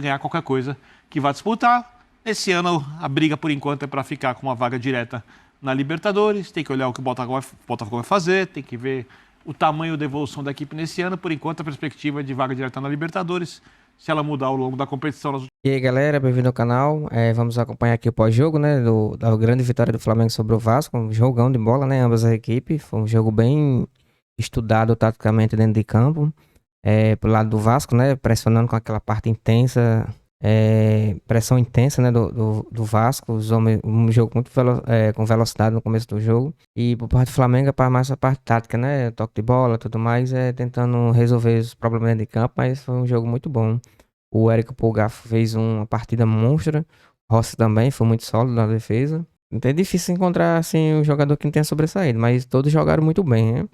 ganhar qualquer coisa que vá disputar. Esse ano a briga por enquanto é para ficar com uma vaga direta na Libertadores. Tem que olhar o que o Botafogo vai fazer, tem que ver o tamanho da evolução da equipe nesse ano. Por enquanto a perspectiva é de vaga direta na Libertadores. Se ela mudar ao longo da competição... E aí galera, bem-vindo ao canal. Vamos acompanhar aqui o pós-jogo, né, da grande vitória do Flamengo sobre o Vasco. Um jogão de bola, né, ambas as equipes. Foi um jogo bem estudado taticamente dentro de campo. Pro lado do Vasco, né, pressionando com aquela parte intensa, pressão intensa, né, do Vasco, um jogo muito com velocidade no começo do jogo. E por parte do Flamengo, mais a parte tática, né, toque de bola, tudo mais, tentando resolver os problemas dentro de campo, mas foi um jogo muito bom. O Érico Pulgar fez uma partida monstra, Rossi também foi muito sólido na defesa. Então é difícil encontrar, assim, um jogador que não tenha sobressaído, mas todos jogaram muito bem, né.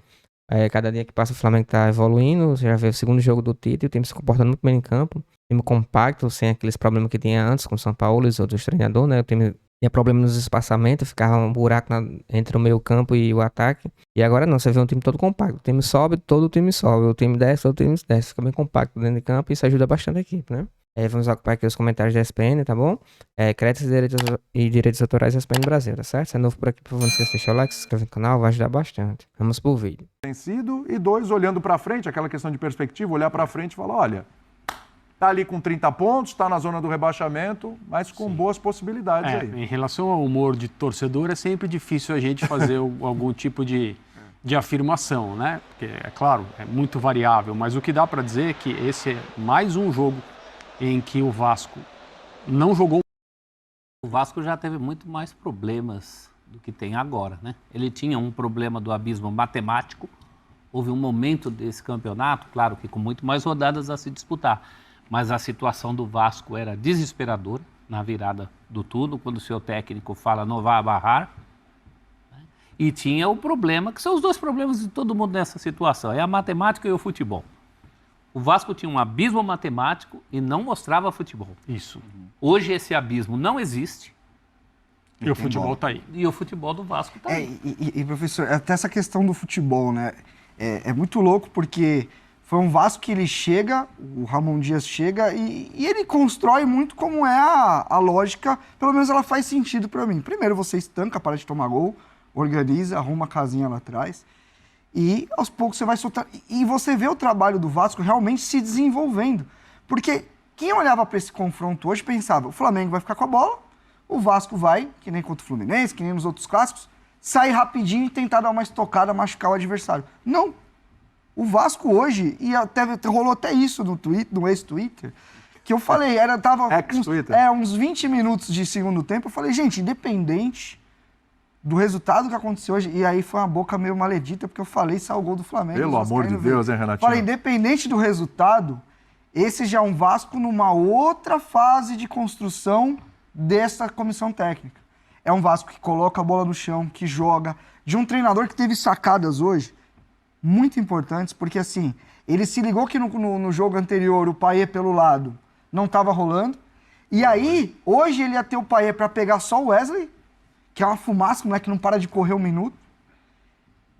Cada dia que passa o Flamengo tá evoluindo. Você já vê o segundo jogo do Tite, o time se comportando muito bem em campo. Time compacto, sem aqueles problemas que tinha antes com o São Paulo e os outros treinadores, né? O time tinha problema nos espaçamentos, ficava um buraco entre o meio campo e o ataque. E agora não, você vê um time todo compacto. O time sobe, todo o time sobe. O time desce, todo o time desce. Fica bem compacto dentro de campo e isso ajuda bastante a equipe, né? Vamos ocupar aqui os comentários da ESPN, tá bom? Créditos e direitos autorais da ESPN Brasil, tá certo? Se é novo por aqui, por favor, não esqueça de deixar o like, se inscrever no canal, vai ajudar bastante. Vamos pro vídeo. E dois, olhando para frente, aquela questão de perspectiva, olhar para frente e falar, olha, tá ali com 30 pontos, tá na zona do rebaixamento, mas com boas possibilidades aí. Em relação ao humor de torcedor, é sempre difícil a gente fazer algum tipo de afirmação, né? Porque, é claro, é muito variável, mas o que dá para dizer é que esse é mais um jogo em que o Vasco não jogou. O Vasco já teve muito mais problemas do que tem agora, né? Ele tinha um problema do abismo matemático. Houve um momento desse campeonato, claro que com muito mais rodadas a se disputar, mas a situação do Vasco era desesperadora na virada do turno, quando o seu técnico fala não vá barrar. E tinha o problema, que são os dois problemas de todo mundo nessa situação, é a matemática e o futebol. O Vasco tinha um abismo matemático e não mostrava futebol. Isso. Hoje esse abismo não existe. E o futebol está aí. E o futebol do Vasco está aí. E, professor, até essa questão do futebol, né? É muito louco porque foi um Vasco que ele chega, o Ramon Dias chega e ele constrói muito como é a lógica, pelo menos ela faz sentido para mim. Primeiro você estanca, para de tomar gol, organiza, arruma a casinha lá atrás. E aos poucos você vai soltar. E você vê o trabalho do Vasco realmente se desenvolvendo. Porque quem olhava para esse confronto hoje pensava, o Flamengo vai ficar com a bola, o Vasco vai, que nem contra o Fluminense, que nem nos outros clássicos, sair rapidinho e tentar dar uma estocada, machucar o adversário. Não. O Vasco hoje, e até rolou até isso no ex-Twitter, que eu falei, tava uns 20 minutos de segundo tempo, eu falei, gente, independente do resultado que aconteceu hoje, e aí foi uma boca meio maledita, porque eu falei, saiu o gol do Flamengo. Pelo amor de Deus, hein, Renatinho? Falei, independente do resultado, esse já é um Vasco numa outra fase de construção dessa comissão técnica. É um Vasco que coloca a bola no chão, que joga, de um treinador que teve sacadas hoje, muito importantes, porque assim, ele se ligou que no jogo anterior o Payet pelo lado não estava rolando, e aí, hoje ele ia ter o Payet para pegar só o Wesley, que é uma fumaça, o moleque não para de correr um minuto.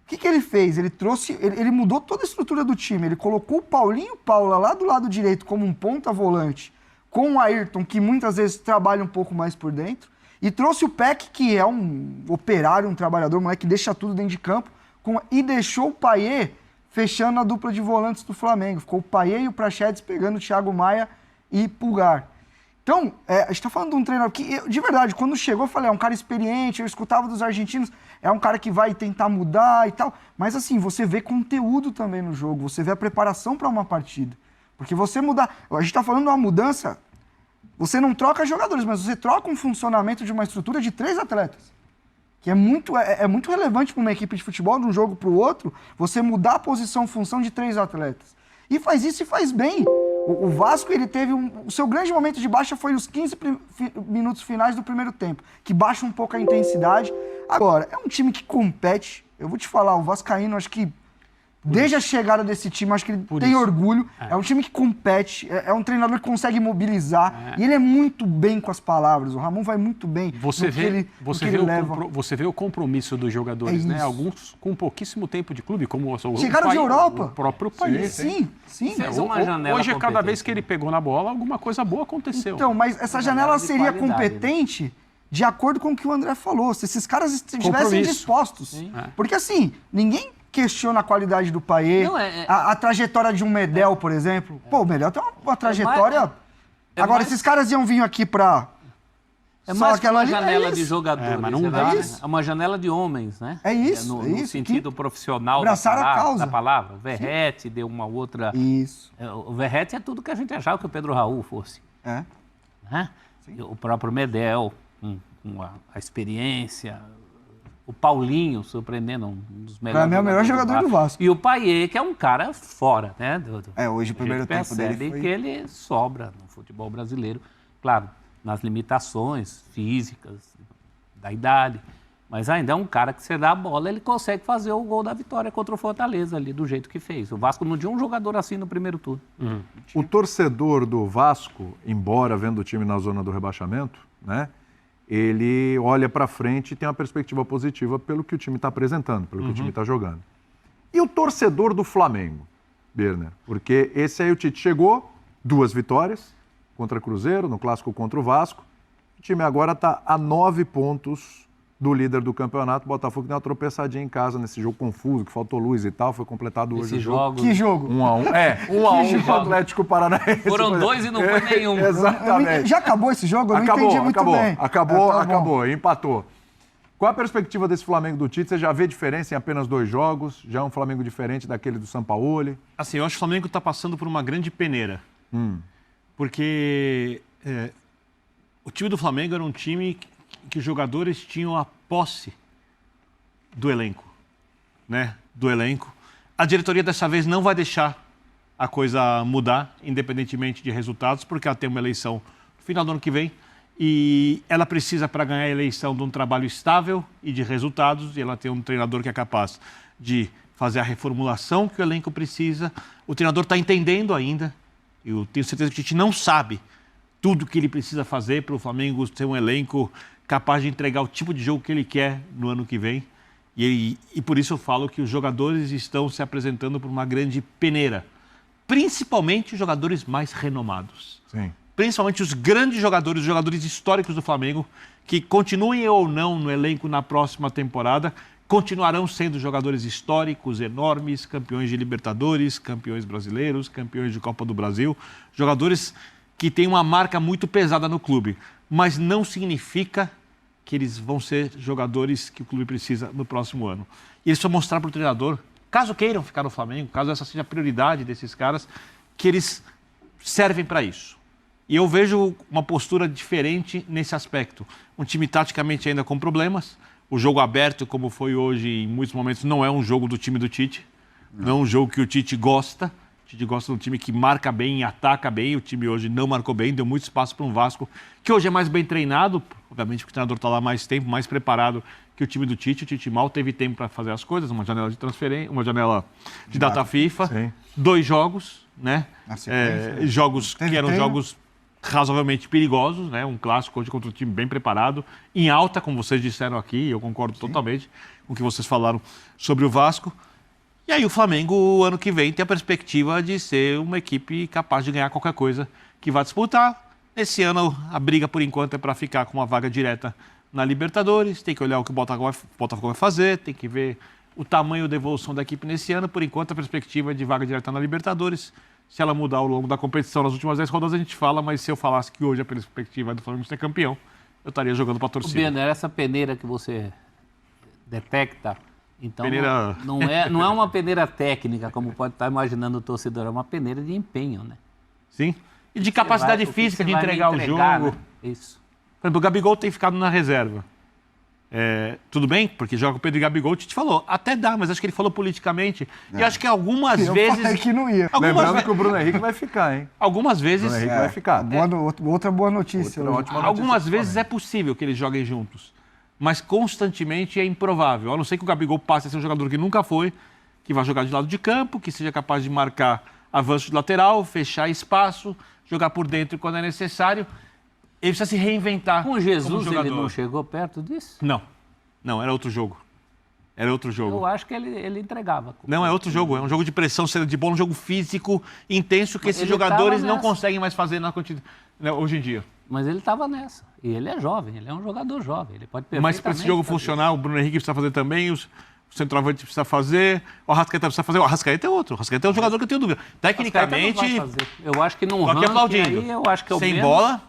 O que ele fez? Ele mudou toda a estrutura do time. Ele colocou o Paulinho Paula lá do lado direito como um ponta volante, com o Ayrton, que muitas vezes trabalha um pouco mais por dentro, e trouxe o Peck, que é um operário, um trabalhador, um moleque que deixa tudo dentro de campo, e deixou o Payet fechando a dupla de volantes do Flamengo. Ficou o Payet e o Praxedes pegando o Thiago Maia e Pulgar. Então, a gente está falando de um treinador que, de verdade, quando chegou, eu falei, é um cara experiente, eu escutava dos argentinos, é um cara que vai tentar mudar e tal, mas assim, você vê conteúdo também no jogo, você vê a preparação para uma partida. Porque você mudar, a gente está falando de uma mudança, você não troca jogadores, mas você troca um funcionamento de uma estrutura de 3 atletas, que é muito relevante para uma equipe de futebol, de um jogo para o outro, você mudar a posição, função de 3 atletas. E faz isso e faz bem. O Vasco, ele teve o seu grande momento de baixa foi os 15 minutos finais do primeiro tempo, que baixa um pouco a intensidade. Agora, é um time que compete. Eu vou te falar, o vascaíno, acho que Desde a chegada desse time, acho que ele tem orgulho. É um time que compete, é um treinador que consegue mobilizar. E ele é muito bem com as palavras. O Ramon vai muito bem. Você vê o compromisso dos jogadores, né? isso. Alguns com pouquíssimo tempo de clube, como o Chegaram de Europa. O próprio país. Sim. Fez uma janela Hoje, cada competente, vez que ele pegou na bola, alguma coisa boa aconteceu. Então, mas essa janela de seria qualidade, competente de acordo com o que o André falou. Se esses caras estivessem Compromisso. dispostos. Porque assim, ninguém questiona a qualidade do Payet, Não, a trajetória de um Medel, por exemplo. Pô, o Medel tem uma trajetória... é Agora, mais- esses caras iam vir aqui pra... É só mais que aquela uma ali, janela é de isso. jogadores. mas não dá, né? É uma janela de homens, né? É isso, No, é no isso, sentido que profissional abraçaram a causa. da palavra. Verratti deu uma outra... Isso. O Verratti é tudo que a gente achava que o Pedro Raul fosse. É. Né? O próprio Medel, com a experiência... O Paulinho, surpreendendo, um dos melhores. Pra mim é o melhor jogador do Vasco. E o Payet, que é um cara fora, né? Hoje o primeiro tempo dele percebe foi... que ele sobra no futebol brasileiro. Claro, nas limitações físicas, da idade. Mas ainda é um cara que você dá a bola, ele consegue fazer o gol da vitória contra o Fortaleza ali, do jeito que fez. O Vasco não tinha um jogador assim no primeiro turno. O torcedor do Vasco, embora vendo o time na zona do rebaixamento, né, ele olha para frente e tem uma perspectiva positiva pelo que o time está apresentando, pelo que o time está jogando. E o torcedor do Flamengo, Birner? Porque esse aí o Tite chegou, 2 vitórias contra Cruzeiro, no clássico contra o Vasco. O time agora está a 9 pontos do líder do campeonato. O Botafogo deu uma tropeçadinha em casa nesse jogo confuso, que faltou luz e tal. Foi completado hoje Esse o jogo. jogo... Que jogo? 1-1. É, 1-1 com o Atlético Paranaense. Foram 2 e não foi nenhum. Exatamente. Já acabou esse jogo? Eu não entendi muito bem. Acabou, empatou. Qual a perspectiva desse Flamengo do Tite? Você já vê diferença em apenas 2 jogos? Já é um Flamengo diferente daquele do Sampaoli? Assim, eu acho que o Flamengo está passando por uma grande peneira. Porque o time do Flamengo era um time que os jogadores tinham a posse do elenco, né? Do elenco. A diretoria dessa vez não vai deixar a coisa mudar, independentemente de resultados, porque ela tem uma eleição no final do ano que vem e ela precisa, para ganhar a eleição, de um trabalho estável e de resultados, e ela tem um treinador que é capaz de fazer a reformulação que o elenco precisa. O treinador está entendendo ainda, eu tenho certeza que a gente não sabe tudo que ele precisa fazer para o Flamengo ter um elenco capaz de entregar o tipo de jogo que ele quer no ano que vem. E por isso eu falo que os jogadores estão se apresentando por uma grande peneira. Principalmente os jogadores mais renomados. Sim. Principalmente os grandes jogadores, os jogadores históricos do Flamengo, que continuem ou não no elenco na próxima temporada, continuarão sendo jogadores históricos, enormes, campeões de Libertadores, campeões brasileiros, campeões de Copa do Brasil. Jogadores que têm uma marca muito pesada no clube. Mas não significa que eles vão ser jogadores que o clube precisa no próximo ano. E eles precisam mostrar para o treinador, caso queiram ficar no Flamengo, caso essa seja a prioridade desses caras, que eles servem para isso. E eu vejo uma postura diferente nesse aspecto. Um time taticamente ainda com problemas. O jogo aberto, como foi hoje, em muitos momentos, não é um jogo do time do Tite. Não é um jogo que o Tite gosta. O Tite gosta de um time que marca bem e ataca bem. O time hoje não marcou bem, deu muito espaço para um Vasco, que hoje é mais bem treinado. Obviamente, porque o treinador está lá mais tempo, mais preparado que o time do Tite. O Tite mal teve tempo para fazer as coisas. Uma janela de transferência, uma janela de data FIFA. Sim. 2 jogos, né? Na sequência. Jogos que Teve eram treino. jogos razoavelmente perigosos, né? Um clássico hoje contra um time bem preparado, em alta, como vocês disseram aqui, eu concordo totalmente com o que vocês falaram sobre o Vasco. E aí o Flamengo, ano que vem, tem a perspectiva de ser uma equipe capaz de ganhar qualquer coisa que vai disputar. Esse ano, a briga, por enquanto, é para ficar com uma vaga direta na Libertadores. Tem que olhar o que o Botafogo vai fazer, tem que ver o tamanho da evolução da equipe nesse ano. Por enquanto, a perspectiva é de vaga direta na Libertadores. Se ela mudar ao longo da competição, nas últimas 10 rodadas, a gente fala, mas se eu falasse que hoje a perspectiva é do Flamengo ser campeão, eu estaria jogando para a O torcida. Bender, essa peneira que você detecta, então Peneira- não é uma peneira técnica, como pode estar imaginando o torcedor, é uma peneira de empenho, né? Sim. E de capacidade O que física você de vai me entregar o entregar, jogo. né? Isso. Por exemplo, o Gabigol tem ficado na reserva. Tudo bem, porque joga com o Pedro e Gabigol, o Tite falou, até dá, mas acho que ele falou politicamente. E acho que algumas Eu vezes... falei que não ia. Lembrando que o Bruno Henrique vai ficar, hein? Algumas O vezes... Bruno Henrique vai ficar. Outra boa notícia. Outra hoje. ótima notícia Algumas pro vezes é Flamengo. possível que eles joguem juntos, mas constantemente é improvável. A não ser que o Gabigol passe a ser um jogador que nunca foi, que vai jogar de lado de campo, que seja capaz de marcar avanço de lateral, fechar espaço, jogar por dentro quando é necessário. Ele precisa se reinventar. Com Jesus como jogador. ele não chegou perto disso? Não, era outro jogo. Era outro jogo. Eu acho que ele entregava. Não, é outro jogo. É um jogo de pressão, cena de bola, um jogo físico, intenso, que esses Ele jogadores tava não nessa. conseguem mais fazer hoje em dia. Mas ele estava nessa. E ele é jovem, ele é um jogador jovem. Ele pode Mas para esse jogo funcionar, o Bruno Henrique precisa fazer também, o centroavante precisa fazer, o Arrascaeta precisa fazer. O Arrascaeta é outro. O Arrascaeta é um jogador que eu tenho dúvida. Tecnicamente, eu acho que num tô aqui ranking aplaudindo. aí, eu acho que é o sem menos. bola.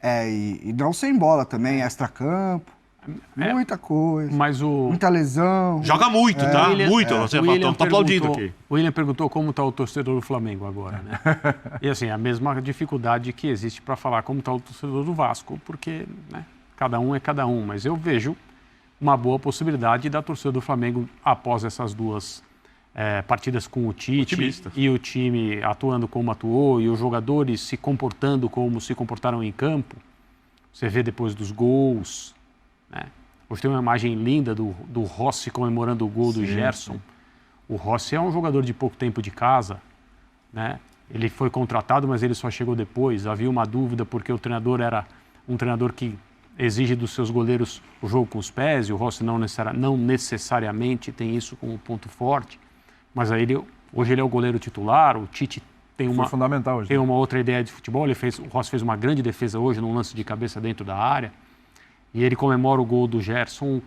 E não sem bola também, extra-campo, muita coisa, Mas o muita lesão. Joga muito, tá? Muito. Você o William tá aplaudindo perguntou- aqui. O William perguntou como está o torcedor do Flamengo agora, né? E assim, a mesma dificuldade que existe para falar como está o torcedor do Vasco, porque né, cada um é cada um. Mas eu vejo uma boa possibilidade da torcida do Flamengo, após essas duas partidas com o Tite Otimista. e o time atuando como atuou e os jogadores se comportando como se comportaram em campo. Você vê depois dos gols, né? Hoje tem uma imagem linda do Rossi comemorando o gol do Gerson. Sim. O Rossi é um jogador de pouco tempo de casa, né? Ele foi contratado, mas ele só chegou depois. Havia uma dúvida porque o treinador era um treinador que exige dos seus goleiros o jogo com os pés, e o Rossi não necessariamente tem isso como ponto forte. Mas aí hoje ele é o goleiro titular, o Tite tem Foi fundamental hoje. Tem uma outra ideia de futebol. O Rossi fez uma grande defesa hoje num lance de cabeça dentro da área. E ele comemora o gol do Gerson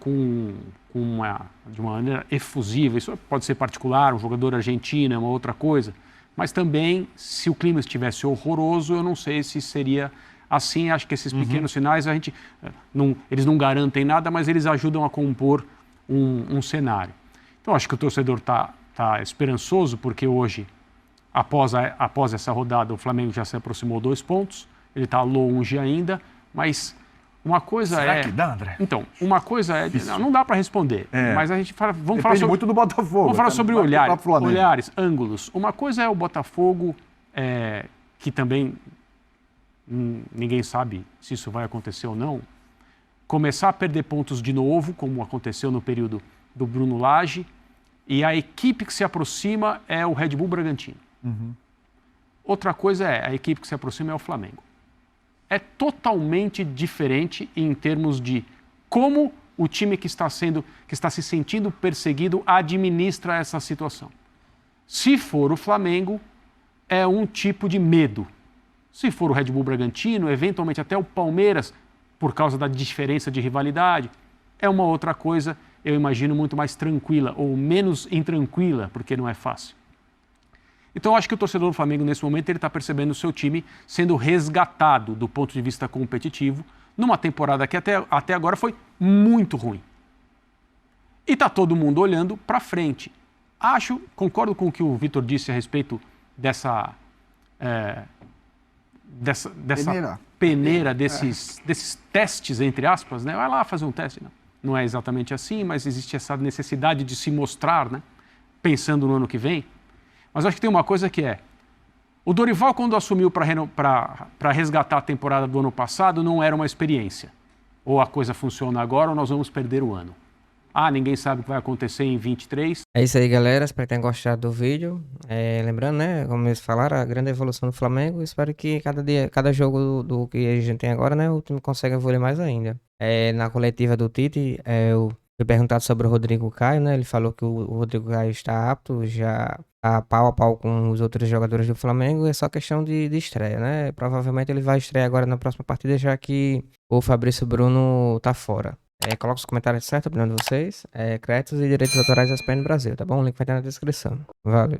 de uma maneira efusiva. Isso pode ser particular, um jogador argentino é uma outra coisa. Mas também, se o clima estivesse horroroso, eu não sei se seria assim. Acho que esses pequenos sinais, eles não garantem nada, mas eles ajudam a compor um cenário. Então, acho que o torcedor está esperançoso, porque hoje, após essa rodada, o Flamengo já se aproximou 2 pontos. Ele está longe ainda, mas... Uma coisa Será que dá, André? Então, uma coisa é... Não dá para responder, mas a gente vamos Depende falar sobre... muito do Botafogo. Vamos falar sobre Flamengo. olhares, ângulos. Uma coisa é o Botafogo, que também ninguém sabe se isso vai acontecer ou não, começar a perder pontos de novo, como aconteceu no período do Bruno Lage, e a equipe que se aproxima é o Red Bull Bragantino. Outra coisa a equipe que se aproxima é o Flamengo. É totalmente diferente em termos de como o time que está se sentindo perseguido administra essa situação. Se for o Flamengo, é um tipo de medo. Se for o Red Bull Bragantino, eventualmente até o Palmeiras, por causa da diferença de rivalidade, é uma outra coisa, eu imagino, muito mais tranquila, ou menos intranquila, porque não é fácil. Então, eu acho que o torcedor do Flamengo, nesse momento, ele está percebendo o seu time sendo resgatado do ponto de vista competitivo, numa temporada que até agora foi muito ruim. E está todo mundo olhando para frente. Concordo com o que o Vitor disse a respeito dessa peneira, desses testes, entre aspas, né? Vai lá fazer um teste. Não é exatamente assim, mas existe essa necessidade de se mostrar, né? Pensando no ano que vem. Mas acho que tem uma coisa que o Dorival, quando assumiu para resgatar a temporada do ano passado, não era uma experiência. Ou a coisa funciona agora ou nós vamos perder o ano. Ninguém sabe o que vai acontecer em 23. É isso aí, galera. Espero que tenham gostado do vídeo. Lembrando, né, como eles falaram, a grande evolução do Flamengo. Espero que cada jogo do que a gente tem agora, né, o time consiga evoluir mais ainda. Na coletiva do Tite, eu fui perguntado sobre o Rodrigo Caio, né? Ele falou que o Rodrigo Caio está apto, já a pau a pau com os outros jogadores do Flamengo. É só questão de estreia, né? Provavelmente ele vai estrear agora na próxima partida, já que o Fabrício Bruno tá fora. Coloca os comentários certos, opinião de vocês. Créditos e direitos autorais da ESPN Brasil, tá bom? O link vai estar na descrição. Valeu.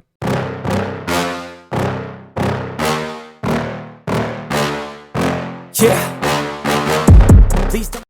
Yeah. Please don't